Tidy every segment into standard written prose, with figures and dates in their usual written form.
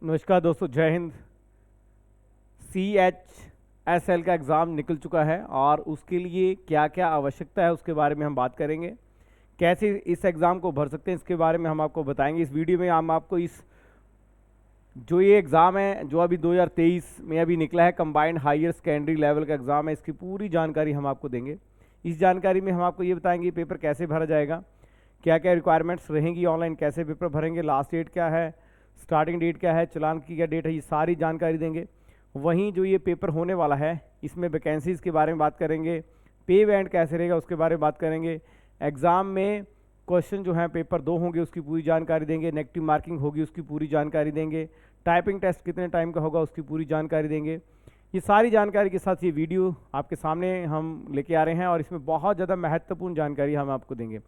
नमस्कार दोस्तों, जय हिंद। CHSL का एग्ज़ाम निकल चुका है और उसके लिए क्या क्या आवश्यकता है उसके बारे में हम बात करेंगे। कैसे इस एग्ज़ाम को भर सकते हैं इसके बारे में हम आपको बताएंगे। इस वीडियो में हम आपको जो ये एग्ज़ाम है जो अभी 2023 में अभी निकला है, कंबाइंड हायर सेकेंडरी लेवल का एग्ज़ाम है, इसकी पूरी जानकारी हम आपको देंगे। इस जानकारी में हम आपको ये बताएंगे पेपर कैसे भरा जाएगा, क्या क्या रिक्वायरमेंट्स रहेंगी, ऑनलाइन कैसे पेपर भरेंगे, लास्ट डेट क्या है, स्टार्टिंग डेट क्या है, चलान की क्या डेट है, ये सारी जानकारी देंगे। वहीं जो ये पेपर होने वाला है इसमें वैकेंसीज़ के बारे में बात करेंगे, पे बैंड कैसे रहेगा उसके बारे में बात करेंगे। एग्ज़ाम में क्वेश्चन जो है पेपर 2 होंगे उसकी पूरी जानकारी देंगे, नेगेटिव मार्किंग होगी उसकी पूरी जानकारी देंगे, टाइपिंग टेस्ट कितने टाइम का होगा उसकी पूरी जानकारी देंगे। ये सारी जानकारी के साथ ये वीडियो आपके सामने हम लेके आ रहे हैं और इसमें बहुत ज़्यादा महत्वपूर्ण जानकारी हम आपको देंगे।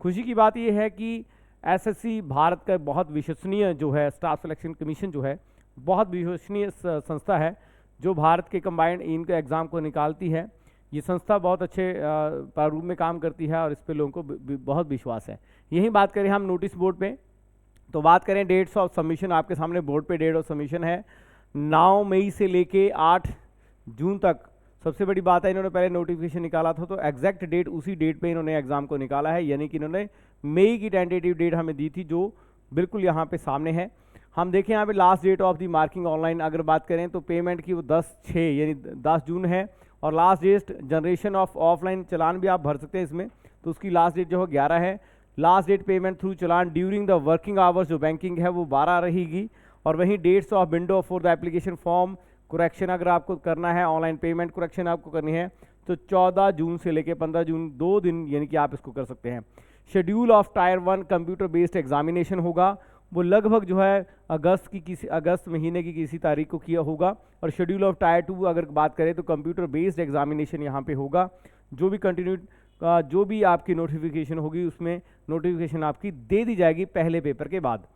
खुशी की बात ये है कि एसएससी भारत का बहुत विश्वसनीय जो है स्टाफ सिलेक्शन कमीशन जो है बहुत विश्वसनीय संस्था है जो भारत के कंबाइंड इनके एग्ज़ाम को निकालती है। ये संस्था बहुत अच्छे प्रारूप में काम करती है और इस पे लोगों को बहुत विश्वास है। यही बात करें हम नोटिस बोर्ड पे, तो बात करें डेट्स ऑफ सबमिशन, आपके सामने बोर्ड पे डेट ऑफ सबमिशन है 9 मई से लेके 8 जून तक। सबसे बड़ी बात है, इन्होंने पहले नोटिफिकेशन निकाला था तो एग्जैक्ट डेट उसी डेट पे इन्होंने एग्ज़ाम को निकाला है, यानी कि इन्होंने मई की टेंटेटिव डेट हमें दी थी जो बिल्कुल यहाँ पे सामने है। हम देखें यहाँ पे last date of the marking online अगर बात करें तो पेमेंट की वो 10/6 यानी 10 जून है, और last date generation of offline challan भी आप भर सकते हैं इसमें, तो उसकी लास्ट डेट जो है 11 है। Last date payment through challan during the working hours जो बैंकिंग है वो 12 रहेगी। और वहीं dates of window for the application form correction अगर आपको करना है, ऑनलाइन पेमेंट करेक्शन आपको करनी है तो 14 जून से लेकर 15 जून 2 दिन यानी कि आप इसको कर सकते हैं। Schedule of tyre 1 computer based examination होगा, वो लगभग जो है अगस्त महीने की किसी तारीख को किया होगा। और शेड्यूल ऑफ टायर 2 अगर बात करें तो कंप्यूटर बेस्ड एग्जामिनेशन यहाँ पे होगा। जो भी आपकी नोटिफिकेशन होगी उसमें नोटिफिकेशन आपकी दे दी जाएगी पहले पेपर के बाद।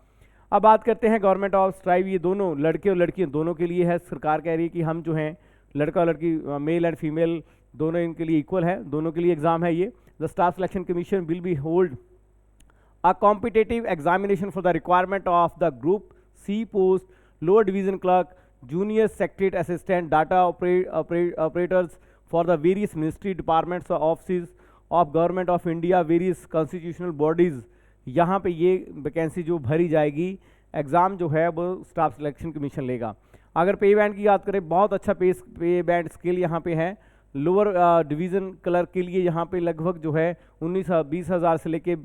अब बात करते हैं गवर्नमेंट ऑफ स्ट्राइव, ये दोनों लड़के और लड़कियां दोनों के लिए है। सरकार कह रही है कि हम जो हैं लड़का और लड़की मेल एंड फीमेल दोनों इनके लिए इक्वल है, दोनों के लिए एग्जाम है ये। The staff selection commission will be hold a competitive examination for the requirement of the group C post, lower division clerk, junior secretariat assistant, data operators for the various ministry departments or offices of government of India, various constitutional bodies। यहाँ पे ये vacancy जो भरी जाएगी, exam जो है वो staff selection commission लेगा। अगर पे बैंड की बात करें, बहुत अच्छा पे बैंड स्केल यहाँ पे है। लोअर डिवीज़न क्लर्क के लिए यहाँ पे लगभग जो है 20 हज़ार से लेके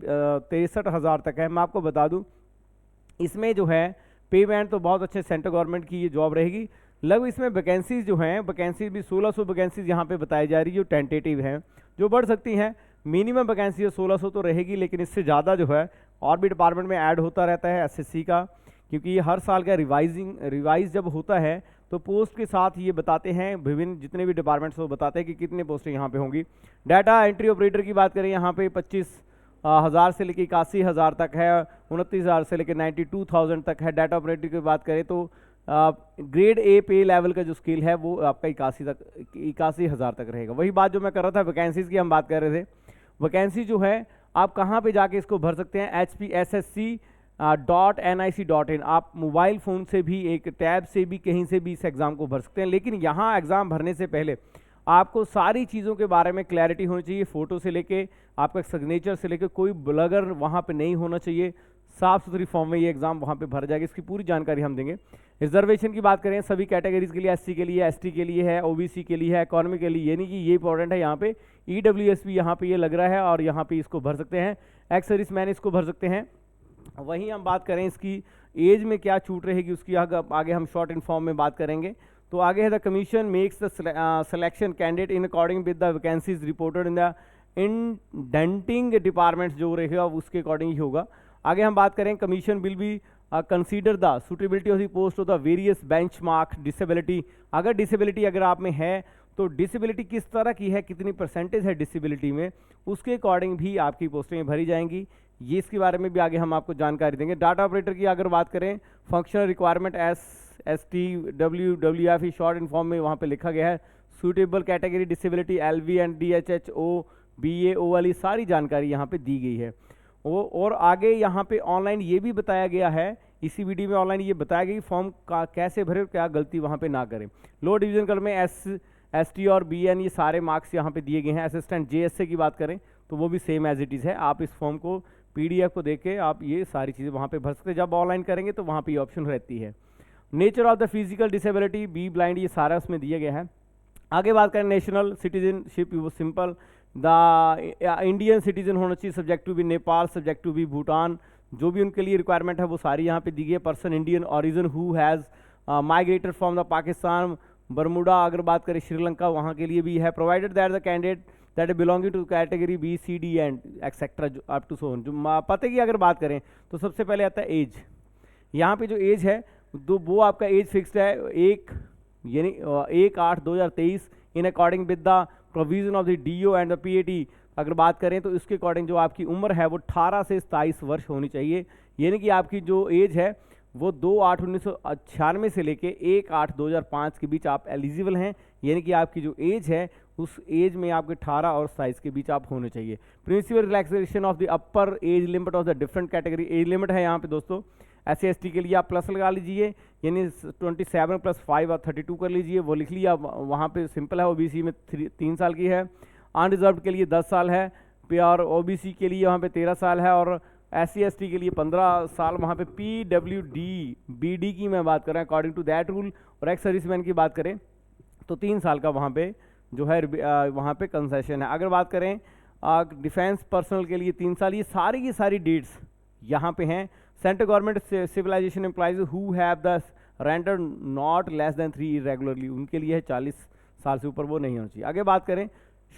63 हज़ार तक है। मैं आपको बता दूँ इसमें जो है पे बैंड तो बहुत अच्छे सेंट्रल गवर्नमेंट की ये जॉब रहेगी। लगभग इसमें वैकेंसीज जो हैं, वैकेंसीज भी 1600 वैकेंसीज यहाँ पे बताई जा रही है जो टेंटेटिव हैं, जो बढ़ सकती हैं। मिनिमम वैकेंसी 1600 तो रहेगी, लेकिन इससे ज़्यादा जो है और भी डिपार्टमेंट में ऐड होता रहता है एसएससी का, क्योंकि ये हर साल का रिवाइज जब होता है तो पोस्ट के साथ ये बताते हैं, विभिन्न जितने भी डिपार्टमेंट्स वो बताते हैं कि कितने पोस्टें यहाँ पे होंगी। डाटा एंट्री ऑपरेटर की बात करें, यहाँ पे 25,000 से लेकर 81,000 तक है, 29,000 से लेकर 92,000 तक है। डाटा ऑपरेटर की बात करें तो ग्रेड ए पे लेवल का जो स्केल है वो आपका 81,000 तक रहेगा। वही बात जो मैं कर रहा था वैकेंसीज़ की हम बात कर रहे थे। वैकेंसी जो है आप कहाँ पे जाके इसको भर सकते हैं, HPSSC.nic.in। आप मोबाइल फ़ोन से भी, एक टैब से भी, कहीं से भी इस एग्ज़ाम को भर सकते हैं। लेकिन यहाँ एग्ज़ाम भरने से पहले आपको सारी चीज़ों के बारे में क्लैरिटी होनी चाहिए, फ़ोटो से लेके आपका सिग्नेचर से लेके कोई ब्लगर वहाँ पे नहीं होना चाहिए। साफ़ सुथरी फॉर्म में ये एग्ज़ाम वहाँ पे भर जाएगा, इसकी पूरी जानकारी हम देंगे। रिजर्वेशन की बात करें सभी कैटेगरीज के लिए, SC के लिए, ST के लिए है, OBC के लिए है, इकॉनमी के लिए, यानी कि ये इंपॉर्टेंट है। यहाँ पे EWS भी यहाँ पे ये लग रहा है और यहाँ पे इसको भर सकते हैं। एक्स सर्विस मैन इसको भर सकते हैं। वहीं हम बात करें इसकी एज में क्या छूट रहेगी उसकी आगे हम शॉर्ट इन फॉर्म में बात करेंगे। तो आगे है the commission makes the selection candidate in according with the vacancies reported in the indenting departments जो रहेगा उसके अकॉर्डिंग ही होगा। आगे हम बात करें commission will be consider the suitability of the post of the various benchmark disability. अगर disability अगर आप में है तो डिसेबिलिटी किस तरह की है, कितनी परसेंटेज है डिसेबिलिटी में, उसके अकॉर्डिंग भी आपकी पोस्टें भरी जाएंगी। ये इसके बारे में भी आगे हम आपको जानकारी देंगे। डाटा ऑपरेटर की अगर बात करें, functional requirement STWWF short in form में वहाँ पे लिखा गया है। Suitable category disability LV and DHHO BA OL सारी जानकारी यहाँ पे दी गई है। और आगे यहाँ पे ऑनलाइन ये भी बताया गया है इसी वीडियो में ऑनलाइन ये बताया गया कि फॉर्म का कैसे भरें और क्या गलती वहाँ पे ना करें। लोअर डिवीजन कलर में क्या गलती वहाँ पे ना करें। लोअर डिवीजन कलर में ST और BN ये सारे मार्क्स यहाँ पे दिए गए हैं। असिस्टेंट JSA की बात करें तो वो भी सेम एज इट इज़ है। आप इस फॉर्म को PDF को देख के आप ये सारी चीज़ें वहाँ पे भर सकते हैं। जब ऑनलाइन करेंगे तो वहाँ पे ये ऑप्शन रहती है। Nature of the physical disability, be blind, ये सारा उसमें दिया गया है। आगे बात करें नेशनल सिटीजनशिप, वो सिंपल, द इंडियन सिटीजन होना चाहिए, subject to be Nepal, subject to be Bhutan, जो भी उनके लिए रिक्वायरमेंट है वो सारी यहाँ पे दी गई है। Person Indian origin who has migrated from the Pakistan, Bermuda, अगर बात करें श्रीलंका वहाँ के लिए भी है। Provided that the candidate that belonging to category B, C, D and etcetera up to so. जो पते की अगर बात करें तो सबसे पहले आता है एज। यहाँ पे जो एज है वो आपका एज फिक्स्ड है 1/8/2023 in according with the provision of the DO and the PAT। अगर बात करें तो इसके अकॉर्डिंग जो आपकी उम्र है वो 18 से 27 वर्ष होनी चाहिए। यानी कि आपकी जो एज है वो 2/8/1996 से लेके 1/8/2005 के बीच आप एलिजिबल हैं। यानी कि आपकी जो एज है उस एज में आपके 18 और 27 के बीच आप होने चाहिए। Principal relaxation of the upper age limit of the different category, age limit है यहाँ पे दोस्तों SC/ST के लिए आप प्लस लगा लीजिए, यानी 27 + 5 और 32 कर लीजिए, वो लिख लिया। वहाँ पे सिंपल है। OBC में 3 साल की है, अनरिजर्व्ड के लिए 10 साल है, प्योर OBC के लिए वहाँ पे 13 साल है, और SC/ST के लिए 15 साल। वहाँ पे PWD BD की मैं बात कर रहा हूँ अकॉर्डिंग टू दैट रूल। और एक्स सर्विसमैन की बात करें तो 3 साल का वहाँ पे जो है वहाँ पे कंसेशन है। अगर बात करें डिफेंस पर्सनल के लिए 3 साल। ये सारी डेट्स यहाँ पे हैं। Central government civilization employees who have the render not less than 3 irregularly, उनके लिए है 40 साल से ऊपर वो नहीं होना चाहिए। आगे बात करें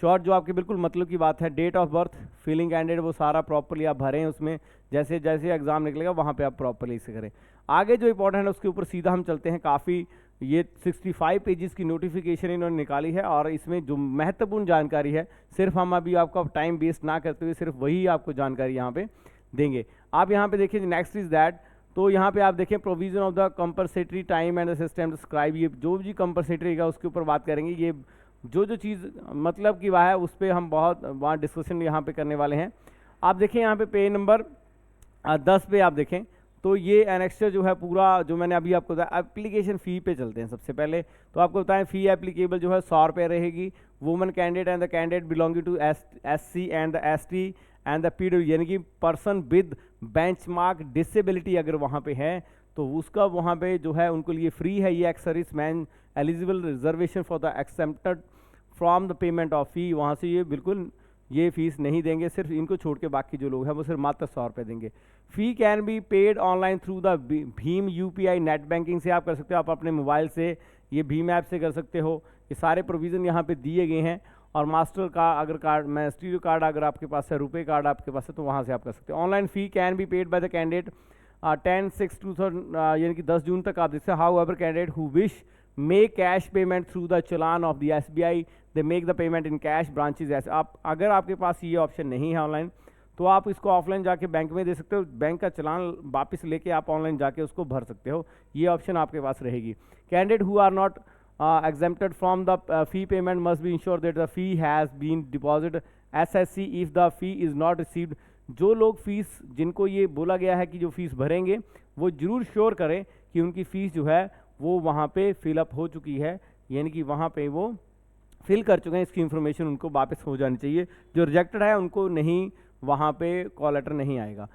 शॉर्ट, जो आपके बिल्कुल मतलब की बात है, date of birth, feeling candidate, वो सारा प्रॉपरली आप भरें। उसमें जैसे जैसे एग्जाम निकलेगा वहाँ पे आप प्रॉपरली इसे करें। आगे जो इंपॉर्टेंट है उसके ऊपर सीधा हम चलते हैं। काफ़ी ये 65 पेजेस की नोटिफिकेशन इन्होंने निकाली है, और इसमें जो महत्वपूर्ण जानकारी है सिर्फ हम अभी आपका टाइम वेस्ट ना करते हुए सिर्फ वही आपको जानकारी यहाँ पे देंगे। आप यहाँ पे देखिए नेक्स्ट इज दैट, तो यहाँ पे आप देखें provision of the compulsory time and the system describe, ये जो भी कंपलसरी है उसके ऊपर बात करेंगे। ये जो चीज़ मतलब की वह है उस पर हम बहुत वहाँ डिस्कशन यहाँ पे करने वाले हैं। आप देखें यहाँ पे पेज नंबर 10 पे आप देखें तो ये एनेक्सचर जो है पूरा, जो मैंने अभी आपको बताया। एप्लीकेशन फ़ी पे चलते हैं सबसे पहले। तो आपको बताएं फ़ी एप्लीकेबल जो है 100 रुपये रहेगी। Woman candidate and the candidate belonging to SC and the ST and the PW, यानी कि पर्सन विद बेंचमार्क डिसेबिलिटी अगर वहाँ पे है तो उसका वहाँ पे जो है उनके लिए फ्री है। ये ex service man eligible reservation for the excepted from the payment of fee, वहाँ से ये बिल्कुल ये फीस नहीं देंगे। सिर्फ इनको छोड़ के बाकी जो लोग हैं वो सिर्फ मात्र 100 रुपये देंगे। Fee can be paid online through the भीम UPI नेट बैंकिंग से आप कर सकते हो। आप अपने मोबाइल से ये भीम ऐप से कर सकते हो। ये सारे प्रोविज़न यहाँ पे दिए गए हैं। और मास्टर का अगर कार्ड, मास्टर कार्ड अगर आपके पास है, रुपए कार्ड आपके पास है, तो वहाँ से आप कर सकते हो। Online fee can be paid by the candidate 10/6/2000, यानी कि 10 जून तक आप देखते हैं। How ever candidate who wish make cash payment through the challan of the SBI, they make the payment in cash branches. ऐसे आप अगर आपके पास ये ऑप्शन नहीं है ऑनलाइन, तो आप इसको ऑफलाइन जाके बैंक में दे सकते हो। बैंक का चलान वापस लेके आप ऑनलाइन जाके उसको भर सकते हो। ये ऑप्शन आपके पास रहेगी। Candidate who are not exempted from the fee payment must be ensured that the fee has been deposited SSC if the fee is not received। जो लोग फीस, जिनको ये बोला गया है कि जो फीस भरेंगे वो जरूर श्योर करें कि उनकी फ़ीस जो है वो वहाँ पे फिलअप हो चुकी है, यानी कि वहाँ पे वो फिल कर चुके हैं। इसकी इन्फॉर्मेशन उनको वापस हो जानी चाहिए। जो रिजेक्टेड है उनको नहीं, वहाँ पे कॉल लेटर नहीं आएगा।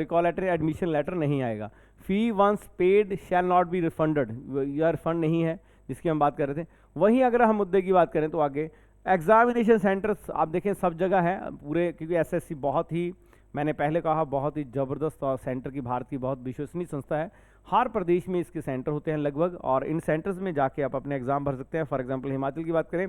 कॉल लेटर एडमिशन लेटर नहीं आएगा। Fee once paid shall not be refunded, यह रिफंड नहीं है जिसकी हम बात कर रहे थे। वहीं अगर हम मुद्दे की बात करें तो आगे एग्जामिनेशन सेंटर्स आप देखें सब जगह है पूरे, क्योंकि SSC बहुत ही, मैंने पहले कहा, बहुत ही ज़बरदस्त और सेंटर की, भारत की बहुत विश्वसनीय संस्था है। हर प्रदेश में इसके सेंटर होते हैं लगभग, और इन सेंटर्स में जाके आप अपने एग्ज़ाम भर सकते हैं। फॉर एग्जांपल हिमाचल की बात करें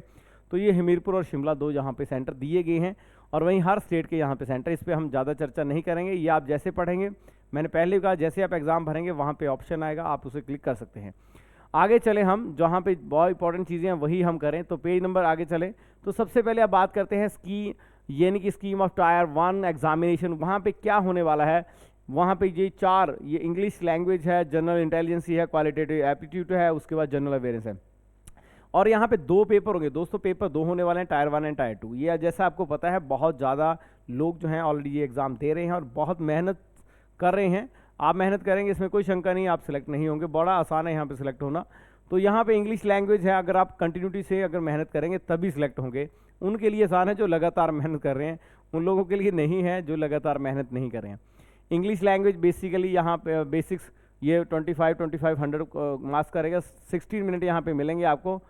तो ये हमीरपुर और शिमला 2 यहाँ पे सेंटर दिए गए हैं, और वहीं हर स्टेट के यहाँ पे सेंटर। इस पर हम ज़्यादा चर्चा नहीं करेंगे। ये आप जैसे पढ़ेंगे, मैंने पहले कहा, जैसे आप एग्ज़ाम भरेंगे वहाँ पर ऑप्शन आएगा, आप उसे क्लिक कर सकते हैं। आगे चले हम, जहाँ पे बहुत इंपॉर्टेंट चीज़ें हैं वही हम करें। तो पेज नंबर आगे चले तो सबसे पहले आप बात करते हैं यानी कि स्कीम ऑफ टायर 1 एग्जामिनेशन। वहाँ पे क्या होने वाला है, वहाँ पे ये 4, ये इंग्लिश लैंग्वेज है, जनरल इंटेलिजेंस है, क्वालिटेटिव एप्टीट्यूड है, उसके बाद जनरल अवेयरनेस है। और यहाँ पे 2 पेपर होंगे दोस्तों, पेपर 2 होने वाले हैं, टायर 1 एंड टायर 2। ये जैसा आपको पता है बहुत ज़्यादा लोग जो हैं ऑलरेडी ये एग्ज़ाम दे रहे हैं और बहुत मेहनत कर रहे हैं। आप मेहनत करेंगे, इसमें कोई शंका नहीं, आप सिलेक्ट नहीं होंगे, बड़ा आसान है यहाँ पे सिलेक्ट होना। तो यहाँ पे इंग्लिश लैंग्वेज है, अगर आप कंटिन्यूटी से अगर मेहनत करेंगे तभी सिलेक्ट होंगे। उनके लिए आसान है जो लगातार मेहनत कर रहे हैं, उन लोगों के लिए नहीं है जो लगातार मेहनत नहीं कर रहे हैं। इंग्लिश लैंग्वेज बेसिकली यहाँ पे बेसिक्स ये 2500 मार्क्स करेगा, 16 मिनट यहाँ पे मिलेंगे आपको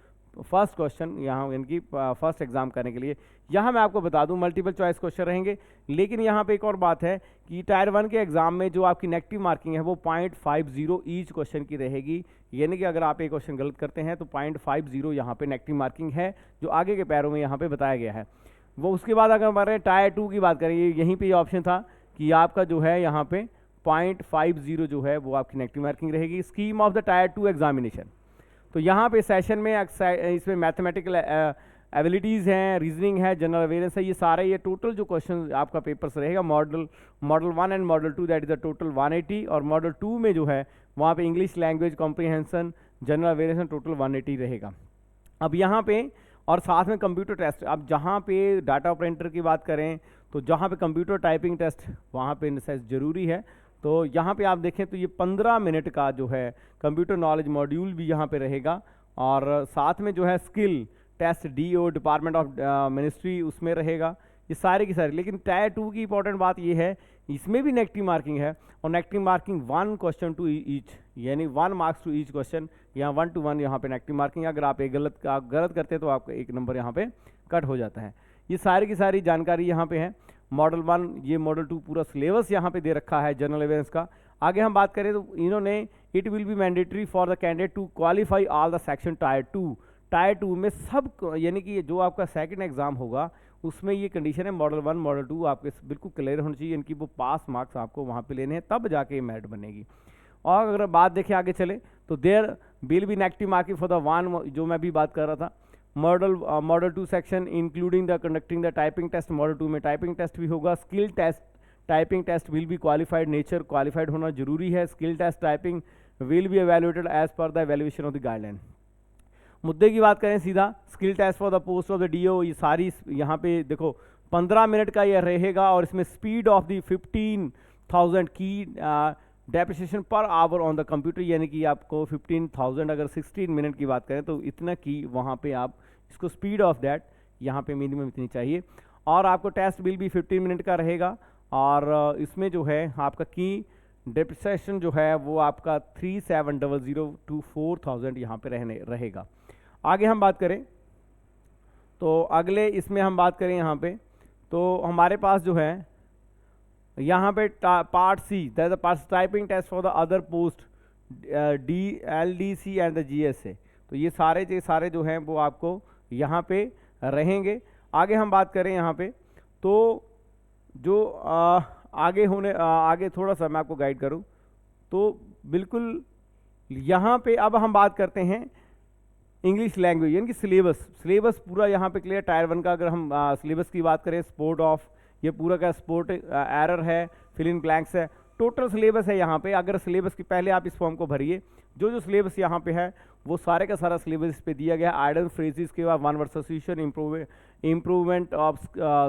फर्स्ट क्वेश्चन यहाँ इनकी फर्स्ट एग्जाम करने के लिए। यहाँ मैं आपको बता दूं मल्टीपल चॉइस क्वेश्चन रहेंगे, लेकिन यहाँ पे एक और बात है कि टायर 1 के एग्जाम में जो आपकी नेगेटिव मार्किंग है वो 0.50 ईच क्वेश्चन की रहेगी, यानी कि अगर आप एक क्वेश्चन गलत करते हैं तो 0.50 यहाँ पे नेगेटिव मार्किंग है, जो आगे के पैरों में यहाँ पे बताया गया है वो। उसके बाद अगर हमारे टायर 2 की बात करें, यहीं पर ऑप्शन था कि आपका जो है यहाँ पे 0.50 जो है वो आपकी नेगेटिव मार्किंग रहेगी। Scheme of the tyre 2 examination, तो यहाँ पे सेशन में इसमें मैथमेटिकल एबिलिटीज़ हैं, रीजनिंग है, जनरल अवेयरनेस है, ये सारे ये टोटल जो क्वेश्चन आपका पेपर्स रहेगा model 1 and model 2 that is the total 180, और मॉडल 2 में जो है वहाँ पे English language comprehension general awareness total 180 रहेगा। अब यहाँ पे और साथ में कंप्यूटर टेस्ट, अब जहाँ पे डाटा ऑपरेटर की बात करें तो जहाँ पे कंप्यूटर टाइपिंग टेस्ट वहाँ पे नेसेस ज़रूरी है। तो यहाँ पे आप देखें तो ये 15 मिनट का जो है कंप्यूटर नॉलेज मॉड्यूल भी यहाँ पे रहेगा, और साथ में जो है skill test DO department of ministry उसमें रहेगा, ये सारे की सारी। लेकिन टायर 2 की इंपॉर्टेंट बात ये है इसमें भी नेगेटिव मार्किंग है, और negative marking 1 question to each, यानी 1 मार्क्स टू ईच क्वेश्चन, यहाँ 1 to 1 यहाँ पे नेगेटिव मार्किंग है। अगर आप एक गलत करते हैं तो आपका 1 नंबर यहाँ पे कट हो जाता है। ये सारी की सारी जानकारी यहाँ पे है। मॉडल 1 ये मॉडल 2 पूरा सिलेबस यहाँ पे दे रखा है जनरल अवेयरनेस का। आगे हम बात करें तो इन्होंने it will be mandatory for the candidate to qualify all the section tier 2। Tier 2 में सब, यानी कि जो आपका सेकंड एग्जाम होगा उसमें ये कंडीशन है मॉडल 1 मॉडल 2 आपके बिल्कुल क्लियर होनी चाहिए, इनकी वो पास मार्क्स आपको वहाँ पे लेने हैं, तब जाके मेरिट बनेगी। और अगर बात देखें आगे चले तो there will be negative marking for the 1 जो मैं भी बात कर रहा था model 2 section including the conducting the typing test. Model 2 में टाइपिंग टेस्ट भी होगा। Skill test typing test will be qualified, nature qualified होना जरूरी है। Skill test typing will be evaluated as per the evaluation of the guideline. मुद्दे की बात करें सीधा, skill test for the post of the DO, ये सारी यहाँ पे देखो 15 मिनट का ये रहेगा, और इसमें स्पीड ऑफ द 15,000 की depreciation per hour on the computer, यानी कि आपको 15,000 अगर 16 मिनट की बात करें तो इतना की वहाँ पे आप इसको स्पीड ऑफ दैट यहाँ पे मिनिमम इतनी चाहिए। और आपको टेस्ट बिल भी 15 मिनट का रहेगा, और इसमें जो है आपका की डेप्रिसिएशन जो है वो आपका 3700 to 4000 यहाँ पे रहेगा। आगे हम बात करें तो अगले इसमें हम बात करें यहाँ पे तो हमारे पास जो है यहाँ पे part C that the part typing test for the other post LDC and the GSA। तो ये सारे जो हैं वो आपको यहाँ पे रहेंगे। आगे हम बात करें यहाँ पे तो जो आगे थोड़ा सा मैं आपको गाइड करूँ तो बिल्कुल यहाँ पे अब हम बात करते हैं इंग्लिश लैंग्वेज, यानी कि सिलेबस पूरा यहाँ पे क्लियर। टायर 1 का अगर हम सिलेबस की बात करें, स्पोर्ट ऑफ ये पूरा का स्पोर्ट एरर है, फिल इन ब्लैंक्स है, टोटल सिलेबस है यहाँ पे। अगर सिलेबस की पहले आप इस फॉर्म को भरिए, जो सिलेबस यहाँ पे है वो सारे का सारा सिलेबस इस पे दिया गया है। आइडल फ्रेजेस के बाद 1 word substitution, improvement of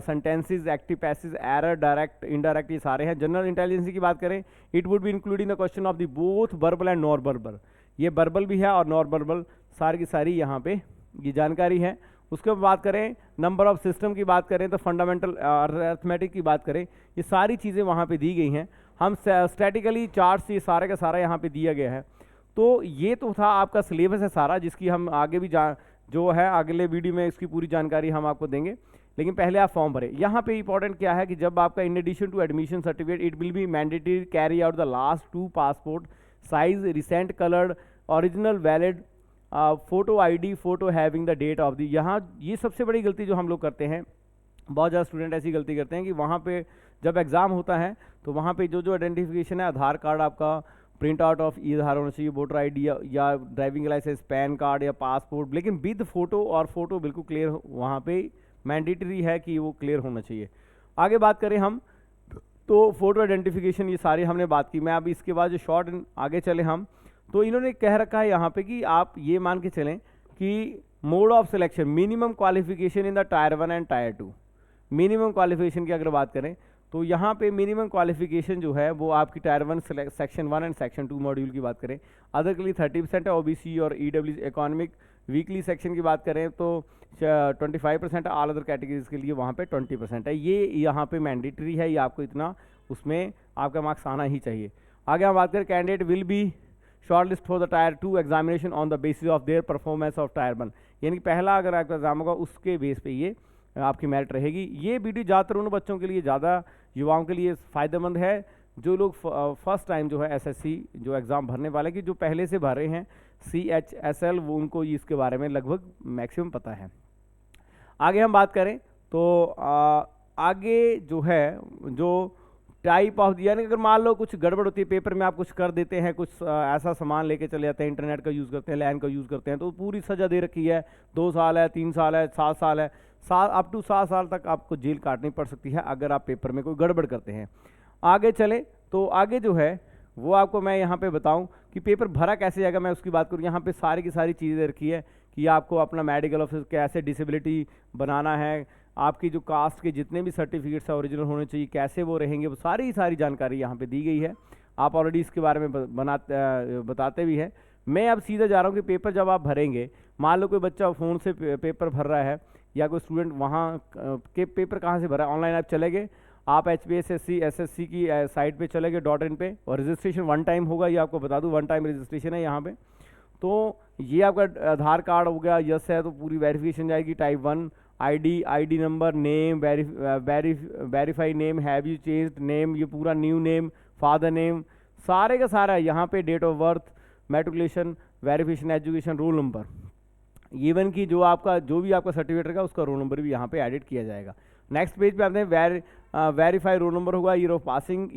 sentences, active passage, error, direct indirect, ये सारे हैं। जनरल इंटेलिजेंस की बात करें, it would be including the question of the both verbal and non verbal, ये वर्बल भी है और नॉन वर्बल, सारी की सारी यहाँ पे ये जानकारी है। उसके बाद बात करें नंबर ऑफ सिस्टम की बात करें तो फंडामेंटल अरिथमेटिक की बात करें, ये सारी चीज़ें वहाँ पे दी गई हैं। हम स्टैटिकली चार्ट्स ये सारे का सारा यहाँ पे दिया गया है। तो ये तो था आपका सिलेबस है सारा, जिसकी हम आगे भी जो है अगले वीडियो में इसकी पूरी जानकारी हम आपको देंगे। लेकिन पहले आप फॉर्म भरें। यहाँ पे इंपॉर्टेंट क्या है कि जब आपका in addition to admission certificate it will be mandatory carry out the last 2 passport size recent coloured original valid photo ID, photo having the date of the. यहाँ ये सबसे बड़ी गलती जो हम लोग करते हैं, बहुत ज़्यादा स्टूडेंट ऐसी गलती करते हैं कि वहाँ पे जब एग्ज़ाम होता है तो वहाँ पे जो आइडेंटिफिकेशन है, आधार कार्ड आपका प्रिंट आउट ऑफ आधार होना चाहिए, वोटर ID या ड्राइविंग लाइसेंस, पैन कार्ड या पासपोर्ट, लेकिन विद फोटो, और फोटो बिल्कुल क्लियर वहाँ पे मैंडेटरी है कि वो क्लियर होना चाहिए। आगे बात करें हम तो फोटो आइडेंटिफिकेशन ये सारी हमने बात की। मैं अब इसके बाद जो शॉर्ट आगे चले हम तो इन्होंने कह रखा है यहाँ पे कि आप ये मान के चलें कि mode of selection, minimum qualification in the tyre 1 and tyre 2। Minimum qualification की अगर बात करें तो यहाँ पे मिनिमम क्वालिफिकेशन जो है वो आपकी tyre 1 section 1 and section 2 module की बात करें, अदर के लिए 30% है, ओबीसी और ईडब्ल्यू इकोनॉमिक वीकली सेक्शन की बात करें तो 25% है, ऑल अदर कैटेगरीज के लिए वहाँ पे 20% है। ये यहाँ पे मैंडेटरी है, ये आपको इतना उसमें आपका मार्क्स आना ही चाहिए। आगे हम बात करें, candidate will be short list for the tyre 2 examination on the basis of their performance of tyre 1, यानी कि पहला अगर आपका एग्जाम होगा उसके बेस पे ये आपकी मेरिट रहेगी। ये वीडियो ज़्यादातर उन बच्चों के लिए, ज़्यादा युवाओं के लिए फ़ायदेमंद है जो लोग फर्स्ट टाइम जो है एसएससी जो एग्ज़ाम भरने वाले, कि जो पहले से भरे हैं CHSL, वो उनको इसके बारे में लगभग मैक्सिमम पता है। आगे हम बात करें तो आगे जो है जो टाइप ऑफ, यानी अगर मान लो कुछ गड़बड़ होती है पेपर में, आप कुछ कर देते हैं, कुछ ऐसा सामान लेके चले जाते हैं, इंटरनेट का यूज़ करते हैं, लैन का यूज़ करते हैं, तो पूरी सज़ा दे रखी है, 2 साल है, 3 साल है, 7 साल है, अप टू 7 साल तक आपको जेल काटनी पड़ सकती है अगर आप पेपर में कोई गड़बड़ करते हैं। आगे चले तो आगे जो है वो आपको मैं यहाँ पे बताऊँ कि पेपर भरा कैसे जाएगा, मैं उसकी बात करूँ। यहाँ पे सारी की सारी चीज़ें रखी है कि आपको अपना मेडिकल ऑफिस कैसे डिसेबिलिटी बनाना है, आपकी जो कास्ट के जितने भी सर्टिफिकेट्स है ओरिजिनल होने चाहिए, कैसे वो रहेंगे, वो सारी जानकारी यहाँ पे दी गई है। आप ऑलरेडी इसके बारे में बताते भी हैं। मैं अब सीधा जा रहा हूँ कि पेपर जब आप भरेंगे, मान लो कोई बच्चा फ़ोन से पेपर भर रहा है या कोई स्टूडेंट वहाँ के पेपर कहाँ से भरा है, ऑनलाइन आप चले गए, आप HPSSC SSC की साइट पे चले गए .in पे, और रजिस्ट्रेशन 1 टाइम होगा, ये आपको बता दूँ 1 टाइम रजिस्ट्रेशन है यहाँ पे। तो ये आपका आधार कार्ड हो गया, यस है तो पूरी वेरिफिकेशन जाएगी, type 1 ID number, name, verify name, have you changed name, ये पूरा न्यू नेम, फादर नेम, सारे का सारा यहाँ पे, date of birth, matriculation, verification, education, roll number, even की जो भी आपका सर्टिफिकेट रहेगा उसका रोल नंबर भी यहाँ पे एडिट किया जाएगा। नेक्स्ट पेज पे आते हैं, वेरीफाई रोल नंबर होगा, year of passing,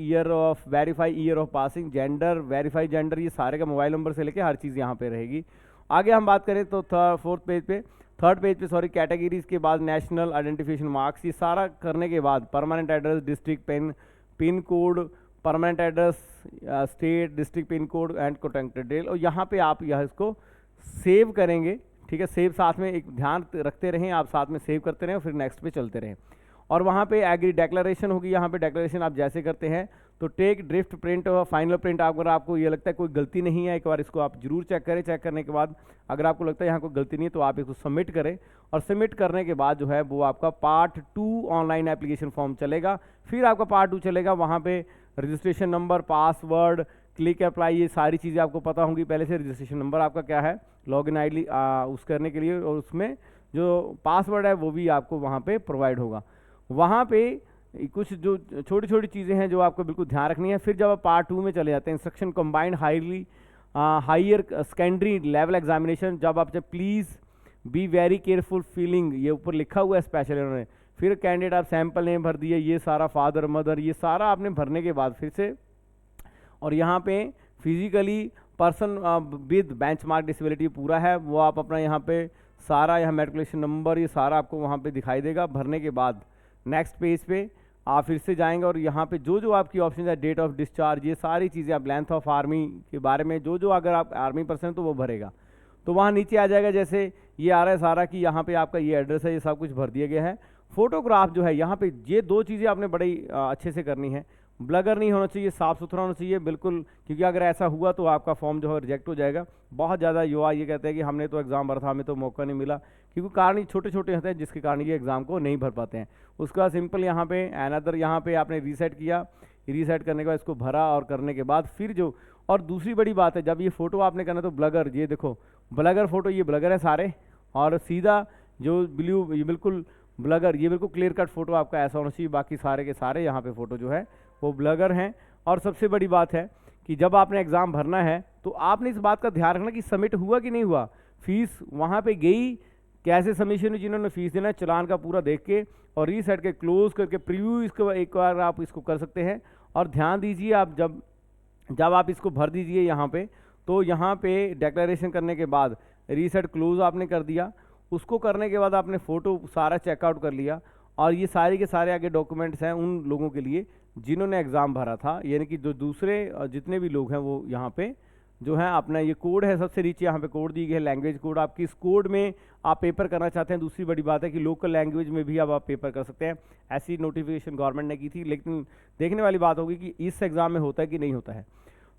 verify year of passing, gender, verify gender, ये सारे का मोबाइल नंबर से लेके हर चीज़ यहाँ पे रहेगी। आगे हम बात करें तो थर्ड पेज पे कैटेगरीज के बाद नेशनल आइडेंटिफिकेशन मार्क्स, ये सारा करने के बाद permanent address, district pin code, permanent address, state, district pin code and contact detail, और यहाँ पे आप इसको सेव करेंगे, ठीक है। सेव साथ में एक ध्यान रखते रहें, आप साथ में सेव करते रहें, फिर नेक्स्ट पे चलते रहें। और वहाँ पे एग्री डेक्लेरेशन होगी, यहाँ पे डेक्लेरेशन आप जैसे करते हैं तो टेक ड्रिफ्ट प्रिंट और फाइनल प्रिंट, अगर आपको ये लगता है कोई गलती नहीं है, एक बार इसको आप जरूर चेक करें। चेक करने के बाद अगर आपको लगता है यहाँ कोई गलती नहीं है तो आप इसको सबमिट करें, और सबमिट करने के बाद जो है वो आपका पार्ट 2 ऑनलाइन एप्लीकेशन फॉर्म चलेगा। फिर आपका पार्ट 2 चलेगा, वहाँ पे registration number, password, click apply, ये सारी चीज़ें आपको पता होंगी पहले से। रजिस्ट्रेशन नंबर आपका क्या है, लॉगिन ID उस करने के लिए, और उसमें जो पासवर्ड है वो भी आपको वहाँ पे प्रोवाइड होगा। वहाँ पे कुछ जो छोटी छोटी चीज़ें हैं जो आपको बिल्कुल ध्यान रखनी है। फिर जब आप पार्ट 2 में चले जाते हैं, instruction combined higher secondary level examination, जब आप please be very careful feeling, ये ऊपर लिखा हुआ है स्पेशल इन्होंने। फिर कैंडिडेट आप सैम्पल नेम भर दिए, ये सारा फादर मदर, ये सारा आपने भरने के बाद फिर से, और यहाँ पे physically person with benchmark disability पूरा है वो आप अपना यहाँ पे सारा, यहाँ मेट्रिकुलेशन नंबर, ये सारा आपको वहाँ पे दिखाई देगा। भरने के बाद नेक्स्ट पेज पे आप फिर से जाएंगे और यहाँ पे जो आपकी ऑप्शन है, डेट ऑफ डिस्चार्ज, ये सारी चीज़ें, आप लेंथ ऑफ आर्मी के बारे में जो अगर आप आर्मी पर्सन तो वो भरेगा। तो वहाँ नीचे आ जाएगा, जैसे ये आ रहा है सारा कि यहाँ पे आपका ये एड्रेस है, ये सब कुछ भर दिया गया है। फोटोग्राफ जो है यहाँ पे, ये 2 चीज़ें आपने बड़ी अच्छे से करनी है। ब्लगर नहीं होना चाहिए, साफ़ सुथरा होना चाहिए बिल्कुल, क्योंकि अगर ऐसा हुआ तो आपका फॉर्म जो है रिजेक्ट हो जाएगा। बहुत ज़्यादा युवा ये कहते हैं कि हमने तो एग्ज़ाम भरा था, हमें तो मौका नहीं मिला, क्योंकि कारण छोटे छोटे होते हैं जिसके कारण ये एग्ज़ाम को नहीं भर पाते हैं। उसका सिंपल यहाँ पे अनदर, यहाँ पे आपने रीसेट किया, रीसेट करने के बाद इसको भरा, और करने के बाद फिर जो, और दूसरी बड़ी बात है, जब ये फ़ोटो आपने करना तो ब्लगर, ये देखो ब्लगर फ़ोटो, ये ब्लगर है सारे, और सीधा जो ब्लू, ये बिल्कुल ब्लगर, ये बिल्कुल क्लियर कट फोटो आपका ऐसा होना चाहिए। बाकी सारे के सारे यहाँ पे फ़ोटो जो है वो ब्लगर हैं। और सबसे बड़ी बात है कि जब आपने एग्ज़ाम भरना है तो आपने इस बात का ध्यान रखना कि सबमिट हुआ कि नहीं हुआ, फीस वहाँ पे गई, कैसे सबमिशन हुई, जिन्होंने फीस देना है चलान का पूरा देख के, और रीसेट के क्लोज करके प्रीव्यू इसको एक बार आप इसको कर सकते हैं। और ध्यान दीजिए, आप जब आप इसको भर दीजिए यहाँ पे, तो यहाँ पे डिक्लेरेशन करने के बाद रीसेट क्लोज आपने कर दिया, उसको करने के बाद आपने फ़ोटो सारा चेकआउट कर लिया, और ये सारे के सारे आगे डॉक्यूमेंट्स हैं उन लोगों के लिए जिन्होंने एग्ज़ाम भरा था, यानी कि जो दूसरे जितने भी लोग हैं वो यहाँ पे जो है अपना ये कोड है, सबसे नीचे यहाँ पे कोड दी गई है, लैंग्वेज कोड। आपकी इस कोड में आप पेपर करना चाहते हैं। दूसरी बड़ी बात है कि लोकल लैंग्वेज में भी अब आप पेपर कर सकते हैं। ऐसी नोटिफिकेशन गवर्नमेंट ने की थी, लेकिन देखने वाली बात होगी कि इस एग्ज़ाम में होता है कि नहीं होता है।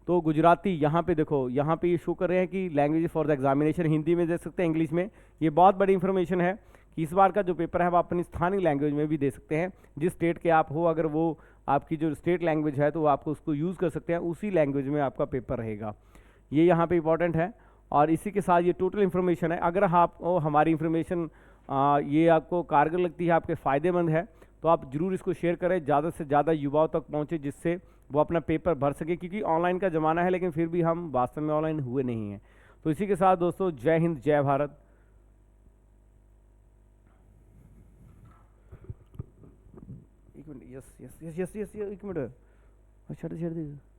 तो गुजराती यहाँ पे देखो, यहाँ पे ये शो कर रहे हैं कि language for the examination Hindi में दे सकते हैं, इंग्लिश में। ये बहुत बड़ी इंफॉर्मेशन है कि इस बार का जो पेपर है वो अपनी स्थानीय लैंग्वेज में भी दे सकते हैं। जिस स्टेट के आप हो, अगर वो आपकी जो स्टेट लैंग्वेज है तो आपको उसको यूज़ कर सकते हैं, उसी लैंग्वेज में आपका पेपर रहेगा। ये यहाँ पे इंपॉर्टेंट है। और इसी के साथ ये टोटल इन्फॉर्मेशन है। अगर आप हमारी इन्फॉर्मेशन ये आपको कारगर लगती है, आपके फ़ायदेमंद है, तो आप ज़रूर इसको शेयर करें, ज़्यादा से ज़्यादा युवाओं तक पहुँचे, जिससे वो अपना पेपर भर सके। क्योंकि ऑनलाइन का ज़माना है, लेकिन फिर भी हम वास्तव में ऑनलाइन हुए नहीं हैं। तो इसी के साथ दोस्तों, जय हिंद, जय भारत। एक minute, yes yes yes yes yes, एक मिनट, छेड़ दे।